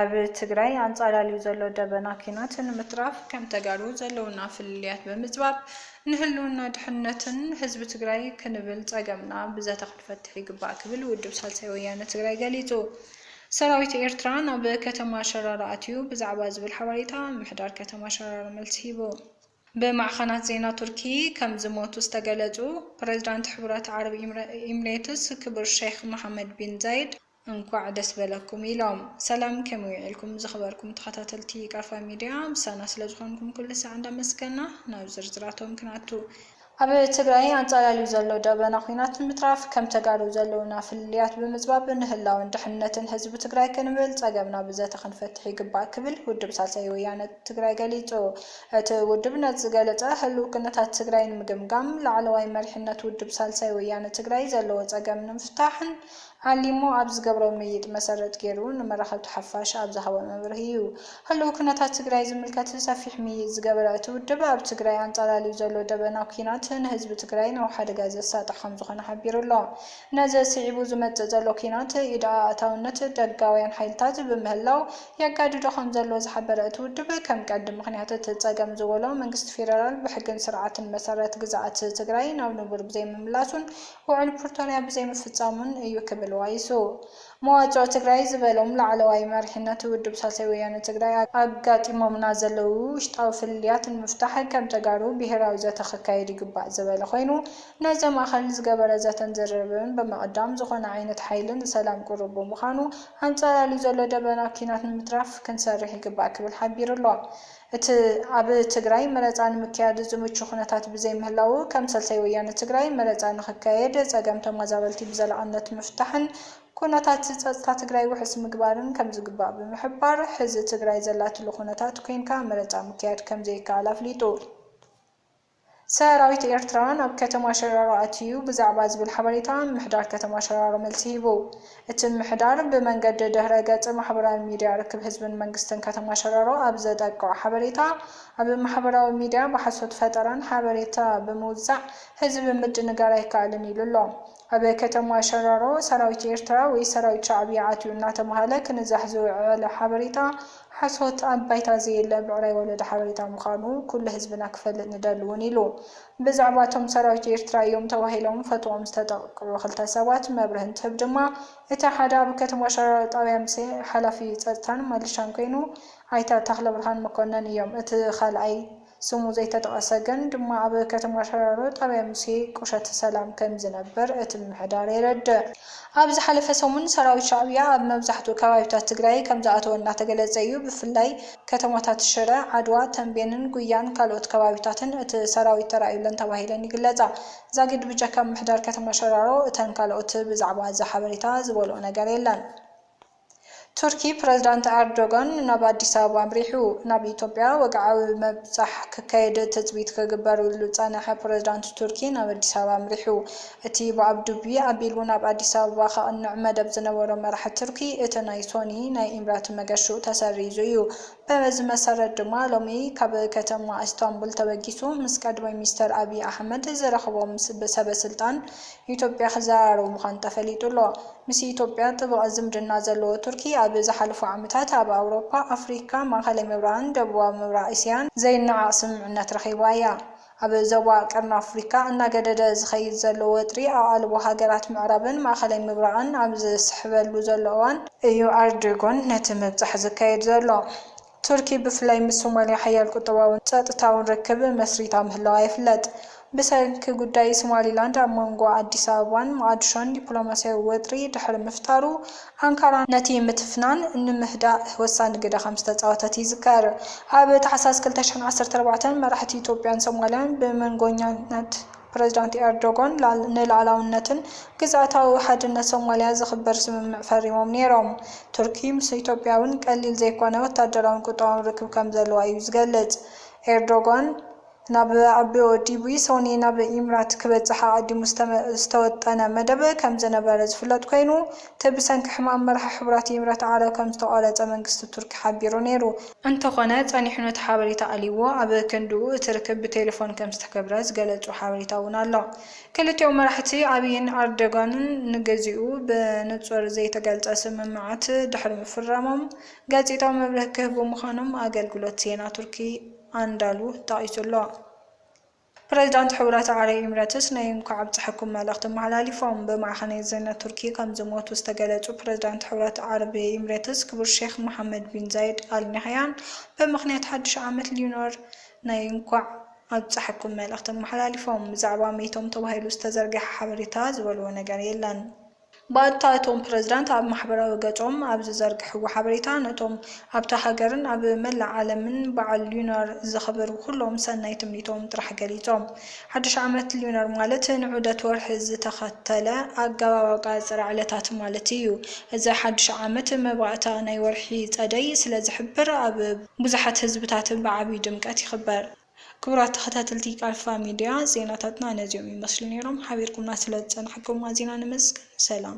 ኣብ ትግራይ አንጻላልዩ ዘሎ ደበና ኪናት ንምትራፍ ከም ተጋሩ ዘለውና ፍልልያት በምዝባብ ንህልውና ድሕነትን ህዝቢ ትግራይ ክንብል ጸገምና ብዘተ ክንፈትሕ ይግባእ ክብል ውድብ ሳልሳይ ወያነ ትግራይ ገሊጹ። ሰራዊት ኤርትራ ናብ ከተማ ሸራሮ ኣትዩ ብዛዕባ ዝብል ሓበሬታ ምሕዳር ከተማ ሸራሮ መልሲ ሂቡ። በማዕኸናት ዜና ቱርኪ ከም ዝሞቱ ዝተገለጹ ፕሬዝዳንት ሕቡራት ዓረብ ኤሚሬትስ ክቡር ሼክ መሐመድ ቢን ዛይድ እንኳዕ ደስ በለኩም ኢሎም። ሰላም ከመይ ውዒልኩም ዝኽበርኩም ተኸታተልቲ ቀርፋ ሚድያ ምሳና ስለ ዝኾንኩም ኩሉ ሰዓት እንዳመስገና ናብ ዝርዝራቶም ክንኣቱ። ኣብ ትግራይ አንጻላልዩ ዘሎ ደበና ኹናት ንምትራፍ ከም ተጋሩ ዘለውና ፍልልያት ብምዝባብ ንህላውን ድሕነትን ህዝቢ ትግራይ ክንብል ጸገምና ብዘተ ክንፈትሕ ይግባእ ክብል ውድብ ሳልሳይ ወያነ ትግራይ ገሊጹ። እቲ ውድብ ነቲ ዝገለጸ ህልው ኩነታት ትግራይ ንምግምጋም ላዕለዋይ መሪሕነት ውድብ ሳልሳይ ወያነ ትግራይ ዘለዎ ጸገም ንምፍታሕን ዓሊሙ ኣብ ዝገብሮ ምይጥ መሰረት ገይሩ ንመራኸብቲ ሓፋሽ ኣብ ዝሃቦ መብርሂ እዩ። ህልው ኩነታት ትግራይ ዝምልከት ሰፊሕ ምይጥ ዝገበረ እቲ ውድብ ኣብ ትግራይ አንጻላልዩ ዘሎ ደበና ኲናት ንህዝቢ ትግራይ ናብ ሓደጋ ዘሳጥሕ ከም ዝኾነ ሓቢሩ ኣሎ። ነዚ ስዒቡ ዝመጽእ ዘሎ ኲናት ኢድ ኣእታውነት ደጋውያን ሓይልታት ብምህላው የጋድዶ ከም ዘሎ ዝሓበረ እቲ ውድብ ከም ቀንዲ ምኽንያት እቲ ጸገም ዝበሎ መንግስቲ ፌደራል ብሕግን ስርዓትን መሰረት ግዛኣት ትግራይ ናብ ንቡር ብዘይምምላሱን ውዕል ፕሪቶርያ ብዘይምፍጻሙን እዩ ክብል ዋይሱ። መዋጽኦ ትግራይ ዝበሎም ላዕለዋይ መሪሕነት ውድብ ሳልሳይ ወያነ ትግራይ ኣጋጢሞምና ዘለው ውሽጣዊ ፍልልያት ንምፍታሕ ከም ተጋሩ ብሄራዊ ዘተ ክካየድ ይግባእ ዝበለ ኮይኑ ነዚ ማእኸል ዝገበረ ዘተን ዝርርብን ብምቕዳም ዝኾነ ዓይነት ሓይልን ሰላም ቁሩብ ብምዃኑ አንጻላልዩ ዘሎ ደበና ኪናት ንምትራፍ ክንሰርሕ ይግባእ ክብል ሓቢሩ ኣሎ። እቲ ኣብ ትግራይ መረፃ ንምክያድ ዝምቹ ኩነታት ብዘይምህላው ከም ሳልሳይ ወያነ ትግራይ መረፃ ንኽካየድ ጸገም ተመዛበልቲ ብዘላቕነት ምፍታሕን ኩነታት ጸጥታ ትግራይ ውሕስ ምግባርን ከም ዝግባእ ብምሕባር ሕዚ ትግራይ ዘላትሉ ኩነታት ኮንካ መረፃ ምክያድ ከም ዘይከኣል ኣፍሊጡ። ሰራዊት ኤርትራ ናብ ከተማ ሸራሮ ኣትዩ ብዛዕባ ዝብል ሓበሬታ ምሕዳር ከተማ ሸራሮ መልሲ ሂቡ። እቲ ምሕዳር ብመንገዲ ድህረ ገጽ ማሕበራዊ ሚድያ ርክብ ህዝብን መንግስትን ከተማ ሸራሮ ኣብ ዘጠቅዖ ሓበሬታ ኣብ ማሕበራዊ ሚድያ ብሓሶት ፈጠራን ሓበሬታ ብምውዛዕ ህዝቢ ምድንጋር ኣይከኣልን ኢሉ ኣሎ። ኣብ ከተማ ሸራሮ ሰራዊት ኤርትራ ወይ ሰራዊት ሻዕብያ ኣትዩ እናተባህለ ክንዛሕ ዝውዕለ ሓበሬታ ሓሶት ኣብ ባይታ ዘየለ ብዕራይ ወለዶ ሓበሬታ ምዃኑ ኩሉ ህዝብና ክፈልጥ ንደሊ እውን ኢሉ። ብዛዕባ እቶም ሰራዊት ኤርትራ እዮም ተባሂሎም ፈትዎም ዝተጠቅዑ ክልተ ሰባት መብርሂ እንትህብ ድማ እቲ ሓደ ኣብ ከተማ ሸራሮ ጣብያ ምሴ ሓላፊ ጸጥታን ማልሻን ኮይኑ ኣይታ ተክለ ብርሃን መኮነን እዮም። እቲ ካልኣይ ስሙ ዘይተጠቐሰ ግን ድማ ኣብ ከተማ ሸራሮ ጣብያ ሙሴ ቁሸት ሰላም ከም ዝነበር እቲ ምሕዳር የረድእ። ኣብ ዝሓለፈ ሰሙን ሰራዊት ሻዕብያ ኣብ መብዛሕትኡ ከባቢታት ትግራይ ከም ዝኣተወ እናተገለጸ እዩ። ብፍላይ ከተማታት ሽረ፣ ዓድዋ፣ ተንቤንን ጉያን ካልኦት ከባቢታትን እቲ ሰራዊት ተራእዩለን ተባሂለን ይግለጻ። ዛጊድ ብጀካ ምሕዳር ከተማ ሸራሮ እተን ካልኦት ብዛዕባ እዚ ሓበሬታ ዝበልኦ ነገር የለን። ቱርኪ ፕሬዝዳንት ኤርዶጋን ናብ ኣዲስ ኣበባ ኣምሪሑ። ናብ ኢትዮጵያ ወግዓዊ መብጻሕ ክካየድ ትጽቢት ክግበረሉ ጸንሐ ፕሬዝዳንት ቱርኪ ናብ ኣዲስ ኣበባ ኣምሪሑ። እቲ ብኣብዱቢ ኣቢሉ ናብ ኣዲስ ኣበባ ከቕንዕ መደብ ዝነበሮ መራሒ ቱርኪ እቲ ናይ ሶኒ ናይ ኢምራት መገሹ ተሰሪዙ እዩ። በዚ መሰረት ድማ ሎሚ ካብ ከተማ ኢስታንቡል ተበጊሱ ምስ ቀዳማይ ሚኒስትር አብይ ኣሕመድ ዝረኸቦም ሰበስልጣን ኢትዮጵያ ክዘራረቡ ምዃኑ ተፈሊጡ ኣሎ። ምስ ኢትዮጵያ ጥቡቕ ዝምድና ዘለዎ ቱርኪ ኣብ ዝሓለፉ ዓመታት ኣብ ኣውሮፓ፣ ኣፍሪካ፣ ማእኸላይ ምብራቕን ደቡባዊ ምብራቕ እስያን ዘይነዓቕ ስምምዕነት ረኺባ እያ። ኣብ ዞባ ቀርኒ ኣፍሪካ እናገደደ ዝኸይድ ዘሎ ወጥሪ ኣቓልቦ ሃገራት ምዕራብን ማእኸላይ ምብራቕን ኣብ ዝስሕበሉ ዘሎ እዋን እዩ ኤርዶጋን ነቲ ምብጻሕ ዝካየድ ዘሎ። ቱርኪ ብፍላይ ምስ ሶማልያ ሓያል ቁጠባውን ጸጥታውን ርክብ መስሪታ ምህላዋ ይፍለጥ። ብሰንኪ ጉዳይ ሶማሊላንድ ኣብ መንጎ ኣዲስ ኣበባን መቃዲሾን ዲፕሎማስያዊ ወጥሪ ድሕሪ ምፍጣሩ ኣንካራ ነቲ ምትፍናን ንምህዳእ ወሳኒ ግደ ከም ዝተፃወተት ይዝከር። ኣብ ታሕሳስ 2014 መራሕቲ ኢትዮጵያን ሶማልያን ብመንጎኛነት ፕሬዝዳንት ኤርዶጋን ንላዕላውነትን ግዝኣታዊ ሓድነት ሶማልያ ዝኽበር ስምምዕ ፈሪሞም ነይሮም። ቱርኪ ምስ ኢትዮጵያ እውን ቀሊል ዘይኮነ ወታደራውን ቁጠባውን ርክብ ከም ዘለዋ እዩ ዝገልጽ። ኤርዶጋን ናብ ኣቤዮ ዲቡይ ሶኒ ናብ ኢምራት ክበጽሕ ኣዲሙ ዝተወጠነ መደብ ከም ዝነበረ ዝፍለጥ ኮይኑ ተብሰንኪ ሕማም መራሒ ሕቡራት ኢምራት ዓረብ ከም ዝተቆረጸ መንግስቲ ቱርኪ ሓቢሩ ነይሩ። እንተኾነ ጸኒሑ ነቲ ሓበሬታ ኣልይዎ ኣብ ክንድኡ እቲ ርክብ ብቴሌፎን ከም ዝተገብረ ዝገለጹ ሓበሬታ እውን ኣሎ። ክልቲኦም መራሕቲ ኣብይን ኤርዶጋንን ንግዚኡ ብንጹር ዘይተገልጸ ስምምዓት ድሕሪ ምፍራሞም ጋዜጣዊ መብርሂ ክህቡ ምዃኖም ኣገልግሎት ዜና ቱርኪ ኣንዳሉ ጠቒሱ ኣሎ። ፕሬዝዳንት ሕቡራት ዓረብ ኤሚሬትስ ናይ እንኳዕ ኣብጽሕኩም መልእኽቲ መሓላሊፎም ብማዕኸን ዜና ቱርኪ ከም ዝሞቱ ዝተገለጹ ፕሬዝዳንት ሕቡራት ዓረብ ኤሚሬትስ ክቡር ሼክ መሐመድ ቢን ዛይድ አል ናህያን ብምኽንያት ሓድሽ ዓመት ሊኖር ናይ እንኳዕ ኣብጽሕኩም መልእኽቲ መሓላሊፎም ብዛዕባ ሜቶም ተባሂሉ ዝተዘርግሐ ሓበሬታ ዝበልዎ ነገር የለን። ባእታቶም ፕሬዝዳንት ኣብ ማሕበራዊ ገጾም ኣብ ዝዘርግሕዎ ሓበሬታ ነቶም ኣብታ ሃገርን ኣብ መላእ ዓለምን በዓል ሉናር ዘኽብሩ ኩሎም ሰናይ ትምኒቶም ጥራሕ ገሊጾም ሓድሽ ዓመት ሉናር ማለት ንዑደት ወርሒ ዝተኸተለ ኣገባብ ኣቆጻጽራ ዕለታት ማለት እዩ። እዚ ሓድሽ ዓመት መባእታ ናይ ወርሒ ጸደይ ስለ ዝሕብር ኣብ ብዙሓት ህዝብታት ብዓብዪ ድምቀት ይኽበር። ክቡራት ተኸታተልቲ ቃልፋ ሚድያ ዜናታትና ነዚኦም ይመስሉ ነይሮም። ሓቢርኩምና ስለ ዝጸናሕኩም ኣዝና ንመስግን። ሰላም።